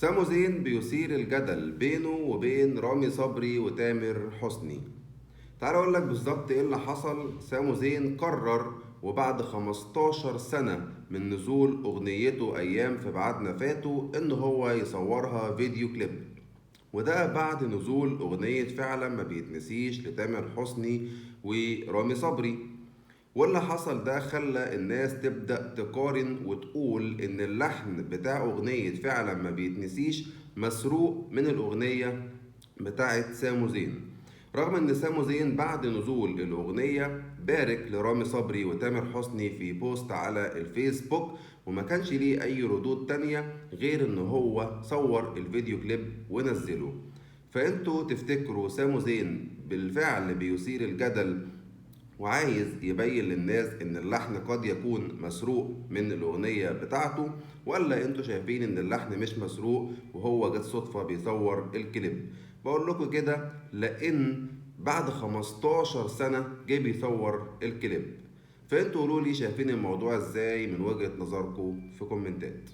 سامو زين بيثير الجدل بينه وبين رامي صبري وتامر حسني. تعال اقول لك بالظبط ايه اللي حصل. سامو زين قرر وبعد 15 سنة من نزول اغنيته ايام في بعدنا فاتوا ان هو يصورها فيديو كليب، وده بعد نزول اغنية فعلا ما بيتنسيش لتامر حسني ورامي صبري. واللي حصل ده خلى الناس تبدأ تقارن وتقول إن اللحن بتاع أغنية فعلا ما بيتنسيش مسروق من الأغنية بتاعت سامو زين، رغم إن سامو زين بعد نزول الأغنية بارك لرامي صبري وتامر حسني في بوست على الفيسبوك، وما كانش ليه أي ردود تانية غير إن هو صور الفيديو كليب ونزله. فانتوا تفتكروا سامو زين بالفعل بيثير الجدل وعايز يبين للناس ان اللحن قد يكون مسروق من الاغنية بتاعته، ولا انتوا شايفين ان اللحن مش مسروق وهو جت صدفة بيصور الكليب؟ بقول لكم كده لان بعد 15 سنة جه بيصور الكليب. فانتوا قولوا لي شايفين الموضوع ازاي من وجهة نظركم في كومنتات.